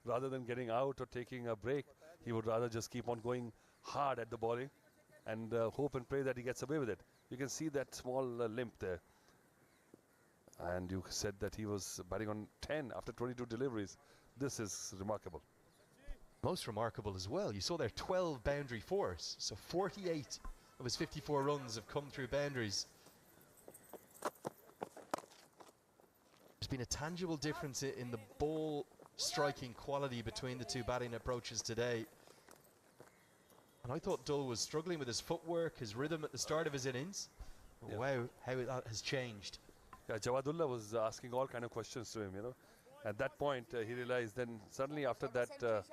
rather than getting out or taking a break, he would rather just keep on going hard at the bowling and hope and pray that he gets away with it. You can see that small limp there. And you said that he was batting on 10 after 22 deliveries. This is remarkable. Most remarkable as well, you saw there 12 boundary fours, so 48 of his 54 runs have come through boundaries. There's been a tangible difference in the ball striking quality between the two batting approaches today. And I thought Dull was struggling with his footwork, his rhythm at the start of his innings. Yeah. Wow, how that has changed. Yeah, Jawadullah was asking all kind of questions to him, you know. At that point, he realized, then suddenly after that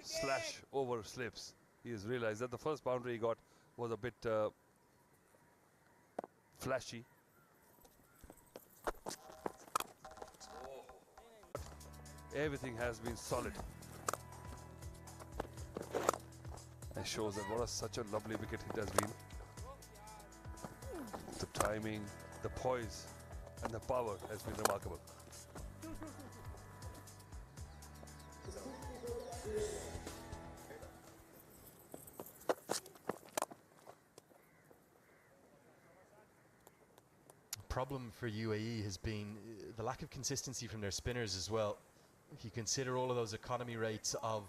slash over slips, he has realized that the first boundary he got was a bit flashy. Everything has been solid. It shows that what such a lovely wicket hit has been. The timing, the poise, and the power has been remarkable. Problem for UAE has been the lack of consistency from their spinners as well. If you consider all of those economy rates of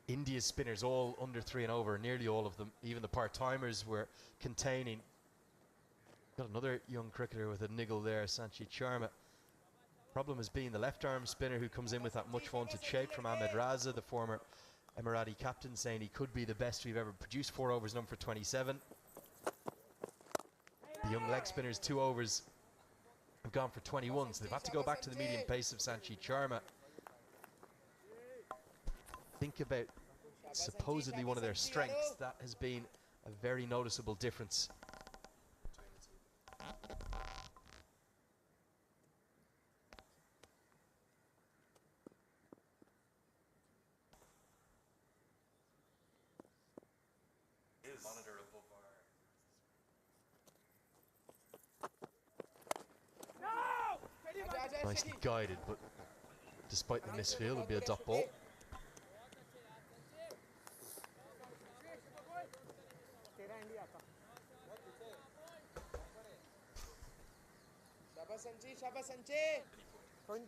India's spinners, all under 3 and over, nearly all of them, even the part-timers were containing. Got another young cricketer with a niggle there, Sanchit Sharma. Problem has been the left-arm spinner who comes in with that much vaunted shape from Ahmed Raza, the former Emirati captain, saying he could be the best we've ever produced. 4 overs, none for 27. The young leg spinners, 2 overs, have gone for 21, so they've had to go back to the medium pace of Sanchit Sharma. Think about supposedly one of their strengths. That has been a very noticeable difference. Nicely guided, but despite the misfield, it'll be a dot ball.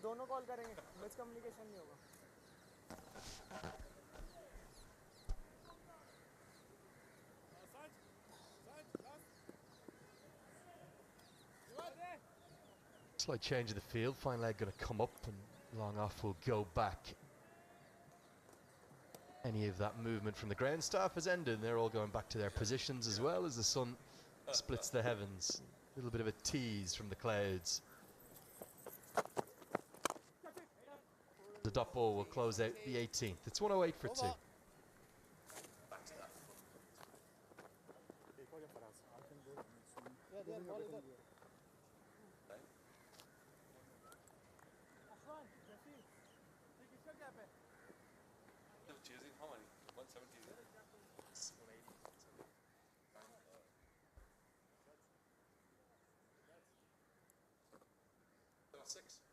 दोनों call करेंगे, miscommunication नहीं होगा. Slight change of the field, fine leg going to come up and long off will go back. Any of that movement from the ground staff has ended and they're all going back to their positions as well as the sun splits the heavens. A little bit of a tease from the clouds. The dot ball will close out the 18th. It's 108 for 2. Chasing how many? 170, is it? 180. 6.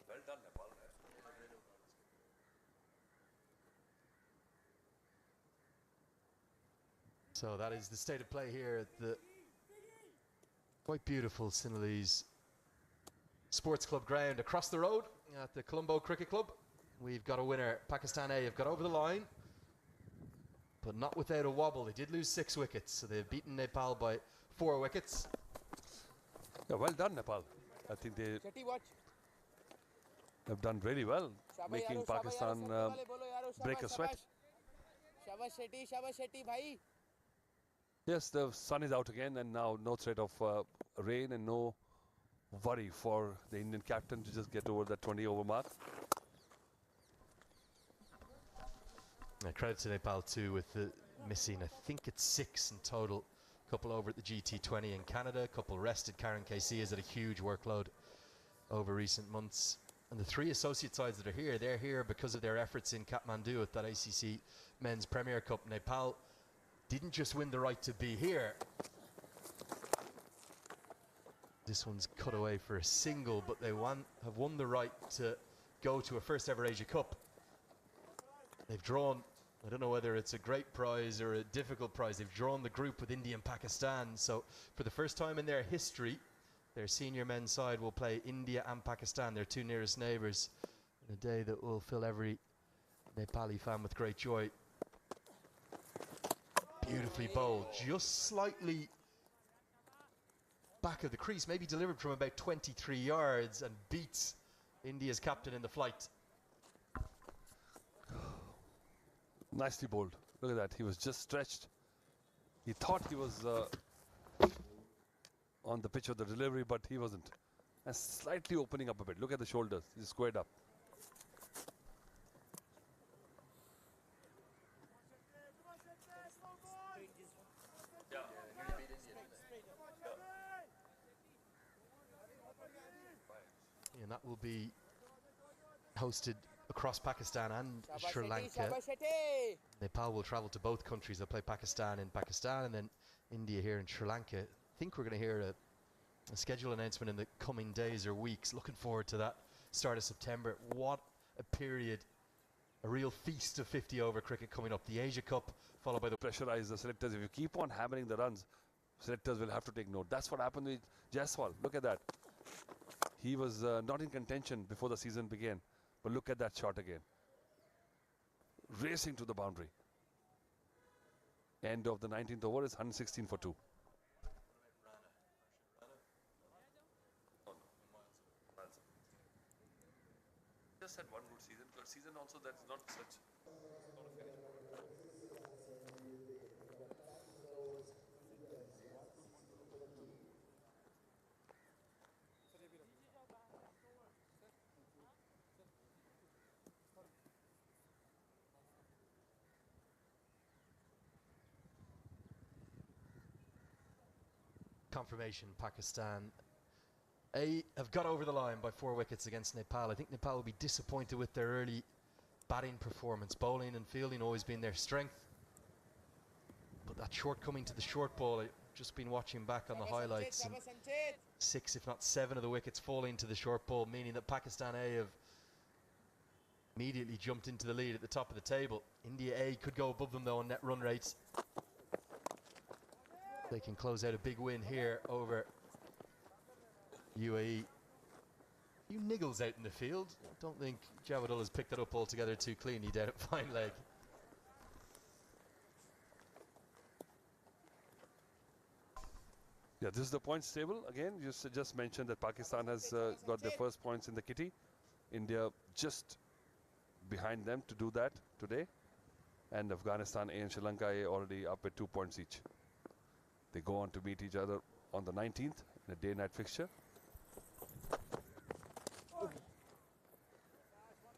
Well done, Nepal. So that is the state of play here at the quite beautiful Sinhalese Sports Club ground across the road at the Colombo Cricket Club. We've got a winner. Pakistan A have got over the line, but not without a wobble. They did lose 6 wickets, so they've beaten Nepal by 4 wickets. Yeah, well done, Nepal. I think they have done really well, making Pakistan break a sweat. Yes, the sun is out again, and now no threat of rain and no worry for the Indian captain to just get over that 20 over mark. Credit to Nepal too with the missing, I think it's 6 in total. A couple over at the GT20 in Canada, a couple rested. Karen KC has had a huge workload over recent months. And the 3 associate sides that are here, they're here because of their efforts in Kathmandu at that ACC Men's Premier Cup. Nepal didn't just win the right to be here. This one's cut away for a single, but they have won the right to go to a first ever Asia Cup. They've drawn, I don't know whether it's a great prize or a difficult prize, they've drawn the group with India and Pakistan. So for the first time in their history, their senior men's side will play India and Pakistan, their two nearest neighbours, in a day that will fill every Nepali fan with great joy. Beautifully bowled, just slightly back of the crease, maybe delivered from about 23 yards, and beats India's captain in the flight. Nicely bowled. Look at that. He was just stretched. He thought he was on the pitch of the delivery, but he wasn't. And slightly opening up a bit. Look at the shoulders. He's squared up. And that will be hosted across Pakistan and Sri Lanka. Nepal will travel to both countries. They'll play Pakistan in Pakistan and then India here in Sri Lanka. I think we're going to hear a schedule announcement in the coming days or weeks. Looking forward to that start of September. What a period. A real feast of 50-over cricket coming up. The Asia Cup, followed by the... Pressurize the selectors. If you keep on hammering the runs, selectors will have to take note. That's what happened with Jaiswal. Look at that. He was not in contention before the season began. But look at that shot again. Racing to the boundary. End of the 19th over is 116 for 2. Just had one good season. Good season also, that's not such. Confirmation, Pakistan have got over the line by 4 wickets against Nepal. I think Nepal will be disappointed with their early batting performance. Bowling and fielding always been their strength. But that shortcoming to the short ball, I've just been watching back on the highlights, and 6 if not 7 of the wickets falling to the short ball, meaning that Pakistan A have immediately jumped into the lead at the top of the table. India A could go above them though on net run rates. They can close out a big win here over UAE. A few niggles out in the field. I don't think Javadul has picked it up altogether too cleanly down at fine leg. Yeah, this is the points table. Again, you just mentioned that Pakistan has got their first points in the kitty. India just behind them to do that today. And Afghanistan A and Sri Lanka A already up at 2 points each. They go on to meet each other on the 19th in a day-night fixture.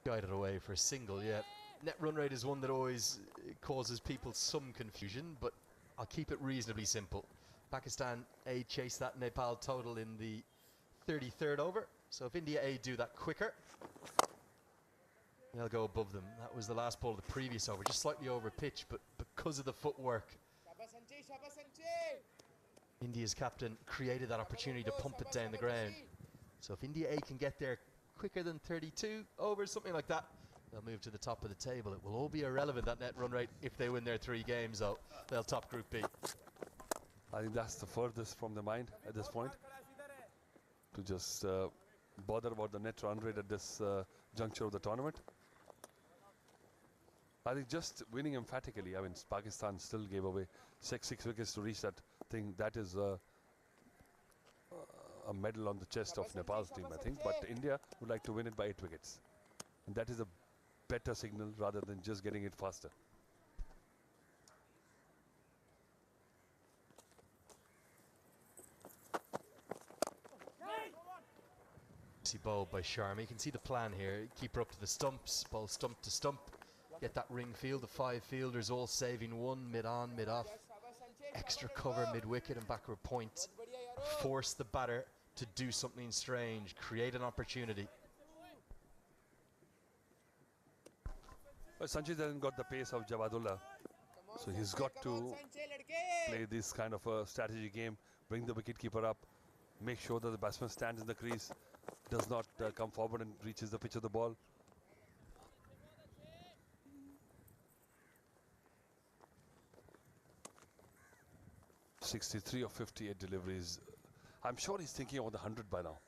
Guided away for a single, yeah. Net run rate is one that always causes people some confusion, but I'll keep it reasonably simple. Pakistan A chase that Nepal total in the 33rd over. So if India A do that quicker, they'll go above them. That was the last ball of the previous over, just slightly over pitch, but because of the footwork, India's captain created that opportunity to pump it down the ground. So if India A can get there quicker than 32 overs, something like that, they'll move to the top of the table. It will all be irrelevant, that net run rate, if they win their 3 games, though. They'll top Group B. I think that's the furthest from the mind at this point, to just bother about the net run rate at this juncture of the tournament. I think just winning emphatically. I mean, Pakistan still gave away six wickets to reach that thing. That is a medal on the chest of Nepal's team, I think. But India would like to win it by 8 wickets. And that is a better signal rather than just getting it faster. Bowled by Sharma. You can see the plan here. Keeper up to the stumps, bowl stump to stump. Get that ring field, the 5 fielders all saving one, mid on, mid off. Extra cover mid wicket and backward point. Force the batter to do something strange, create an opportunity. Well, Sanjay hasn't got the pace of Javadullah, so he's got to play this kind of a strategy game, bring the wicketkeeper up, make sure that the batsman stands in the crease, does not come forward and reaches the pitch of the ball. "63 of 58 deliveries." I'm sure he's thinking about the 100 by now.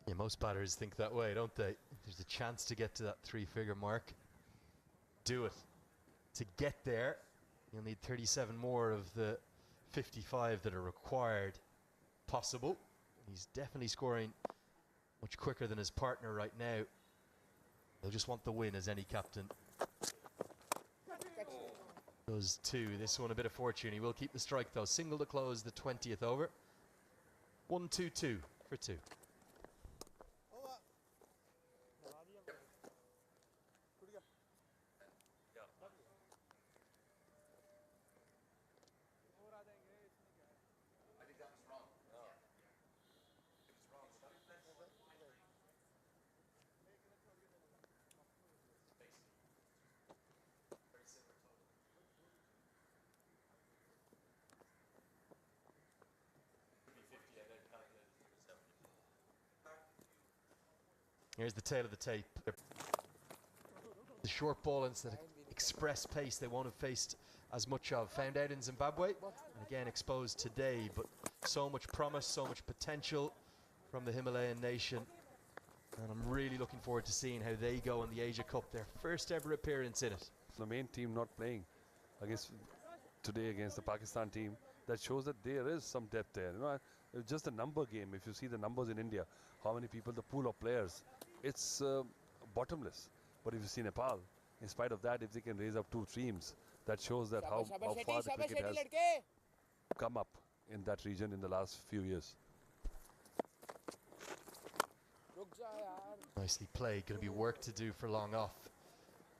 Yeah, most batters think that way, don't they? There's a chance to get to that 3-figure mark. Do it. To get there, you'll need 37 more of the 55 that are required. Possible. He's definitely scoring much quicker than his partner right now. He'll just want the win, as any captain does too. This one a bit of fortune. He will keep the strike though. Single to close the 20th over. 1-2-2 for 2. Here's the tail of the tape. The short ball instead of express pace they won't have faced as much of. Found out in Zimbabwe, and again exposed today, but so much promise, so much potential from the Himalayan nation. And I'm really looking forward to seeing how they go in the Asia Cup, their first ever appearance in it. The main team not playing today against the Pakistan team, that shows that there is some depth there. You know, it's just a number game. If you see the numbers in India, how many people, the pool of players, it's bottomless. But if you see Nepal, in spite of that, if they can raise up 2 teams, that shows that how far the cricket has come up in that region in the last few years. Nicely played. Going to be work to do for Long Off,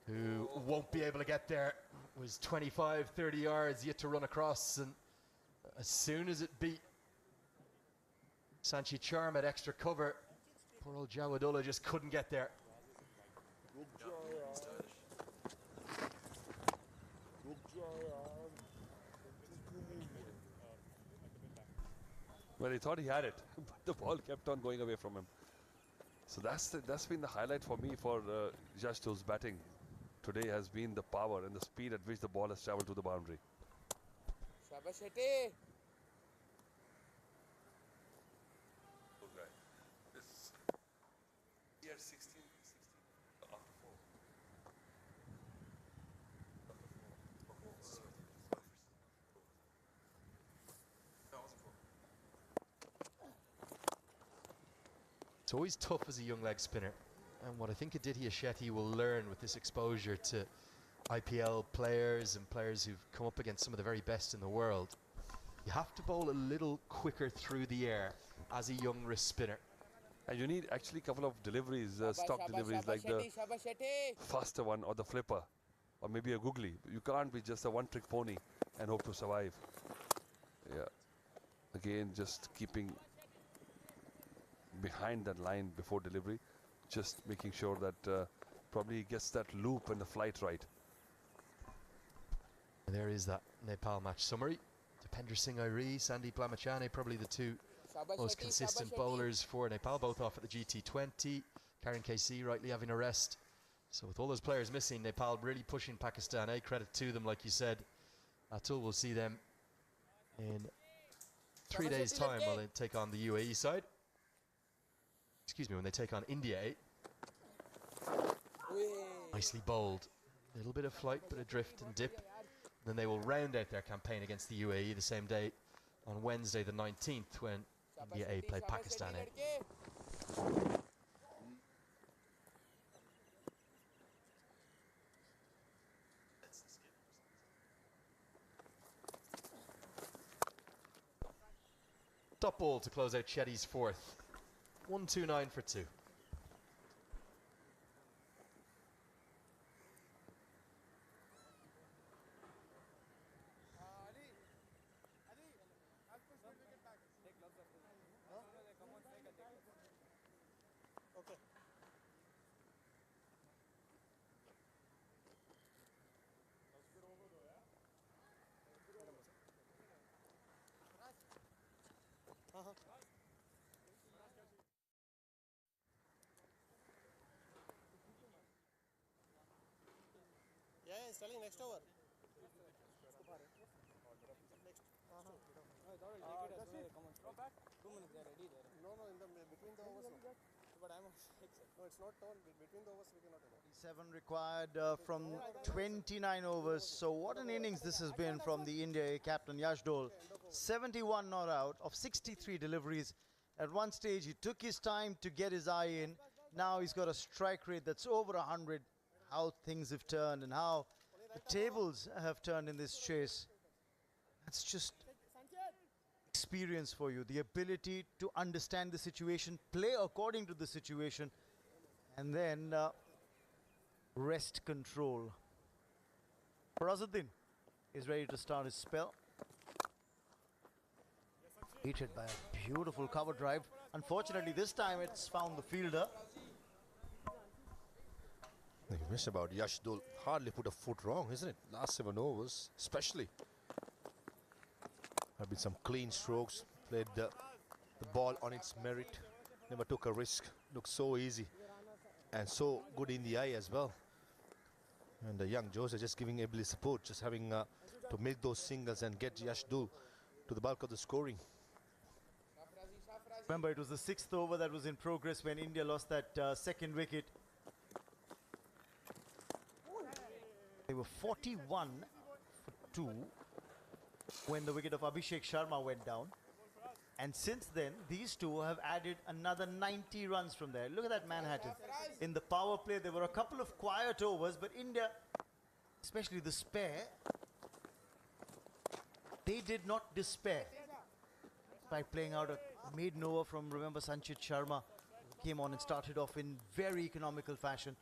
who won't be able to get there. It was 25, 30 yards yet to run across, and as soon as it beat Sanchi Charm at extra cover, poor old Jawadullah just couldn't get there. Well, he thought he had it, but the ball kept on going away from him. So that's been the highlight for me for Jashtul's batting today, has been the power and the speed at which the ball has travelled to the boundary. It's always tough as a young leg spinner, and what I think Aditya Shetty will learn with this exposure to IPL players and players who've come up against some of the very best in the world, you have to bowl a little quicker through the air as a young wrist spinner. And you need actually a couple of deliveries, stock deliveries, like the faster one or the flipper, or maybe a googly. You can't be just a one-trick pony and hope to survive. Yeah. Again, just keeping behind that line before delivery, just making sure that probably he gets that loop and the flight right. And there is that Nepal match summary. Dipender Singh Airi, Sandeep Lamachane, probably the 2 most consistent bowlers for Nepal, both off at the GT20. Karen KC rightly having a rest. So with all those players missing, Nepal really pushing Pakistan. Credit to them, like you said. Atul will see them in 3 days' time when they take on the UAE side. Excuse me, when they take on India. Nicely bowled. A little bit of flight, bit of drift and dip. And then they will round out their campaign against the UAE the same day on Wednesday the 19th when India A play Pakistan A. Top ball to close out Shetty's 4th. 1-2-9 for 2. Yeah, it's telling next over. Come back. 2 minutes, they're ready there. No, in the between the overs. No. But I'm No, it's not turn. Between the overs, we cannot allow. 7 required from 29 overs. So what an innings this has been from the India A captain Yash Dole. 71 not out of 63 deliveries. At one stage, he took his time to get his eye in. Now he's got a strike rate that's over 100. How things have turned and how the tables have turned in this chase. That's just experience for you. The ability to understand the situation, play according to the situation, and then rest control. Farazuddin is ready to start his spell. Hit by a beautiful cover drive. Unfortunately, this time it's found the fielder. You mentioned about Yash Dole. Hardly put a foot wrong, isn't it? Last 7 overs, especially. Have been some clean strokes. Played the ball on its merit. Never took a risk. Looked so easy. And so good in the eye as well. And the young Jose just giving ability support. Just having to make those singles and get Yash Dole to the bulk of the scoring. Remember, it was the 6th over that was in progress when India lost that second wicket. They were 41 for 2 when the wicket of Abhishek Sharma went down. And since then, these two have added another 90 runs from there. Look at that Manhattan. In the power play, there were a couple of quiet overs, but India, especially the spare, they did not despair by playing out a maiden over from, remember, Sanchit Sharma, who came on and started off in very economical fashion.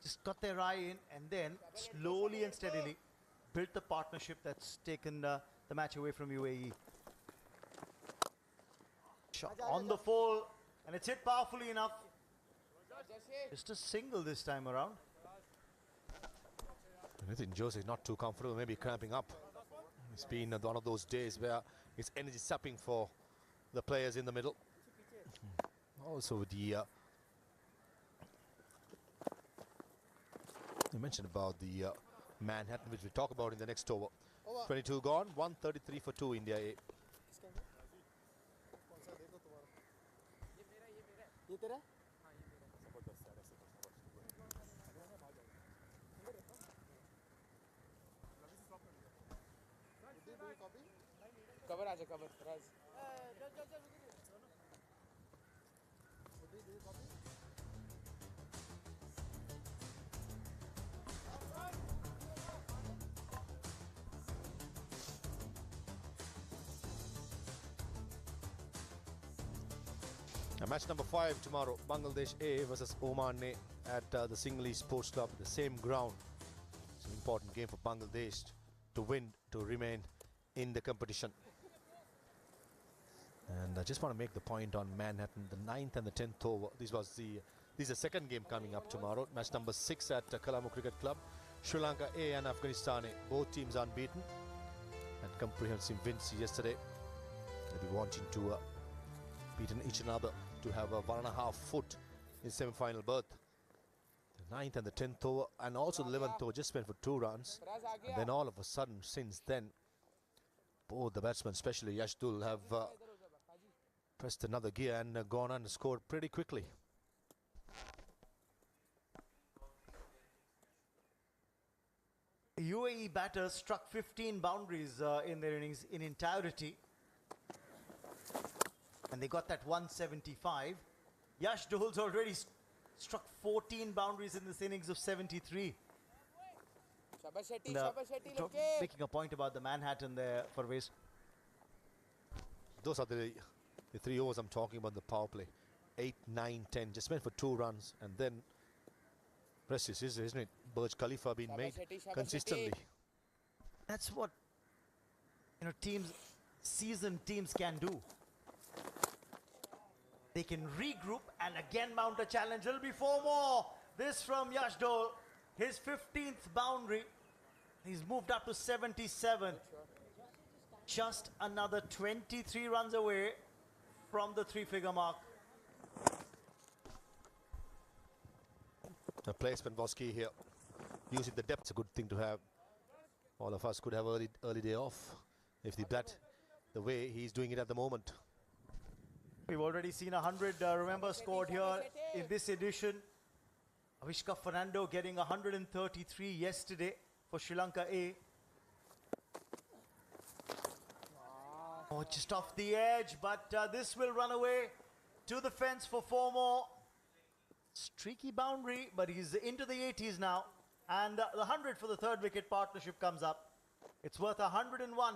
Just got their eye in and then slowly and steadily built the partnership that's taken the match away from UAE. Shot on the full, and it's hit powerfully enough. Just a single this time around. I think Jose is not too comfortable, maybe cramping up. It's been one of those days where it's energy sapping for the players in the middle. Also the you mentioned about the Manhattan, which we'll talk about in the next over. 22 gone, 133 for 2 India A. ये तेरा cover आजा cover Raj Match number 5 tomorrow, Bangladesh A versus Oman A at the Singhali Sports Club, the same ground. It's an important game for Bangladesh to win, to remain in the competition. And I just want to make the point on Manhattan, the 9th and the 10th over. This is the second game coming up tomorrow. Match number 6 at Colombo Cricket Club. Sri Lanka A and Afghanistan A, both teams unbeaten. And comprehensive wins yesterday. They'll be wanting to beaten each another to have a 1.5 foot in semi-final berth. The 9th and the 10th over, and also the 11th over just went for 2 runs. And then all of a sudden, since then, both the batsmen, especially Yash Dole, have pressed another gear and gone on and scored pretty quickly. UAE batters struck 15 boundaries in their innings in entirety. And they got that 175. Yash Dole's already struck 14 boundaries in this innings of 73. Making a point about the Manhattan there, Parvez. Those are the 3 overs I'm talking about, the power play. 8, 9, 10, just went for 2 runs. And then, rest is history, isn't it? Burj Khalifa being made consistently. That's what, teams, seasoned teams can do. They can regroup and again mount a challenge. It'll be 4 more. This from Yash Dole, his 15th boundary. He's moved up to 77. Just another 23 runs away from the three-figure mark. The placement was key here. Using the depth, a good thing to have. All of us could have early day off if the way he's doing it at the moment. We've already seen 100, remember, scored here in this edition. Avishka Fernando getting 133 yesterday for Sri Lanka A. Oh, just off the edge, but this will run away to the fence for 4 more. Streaky boundary, but he's into the 80s now. And the 100 for the third wicket partnership comes up. It's worth 101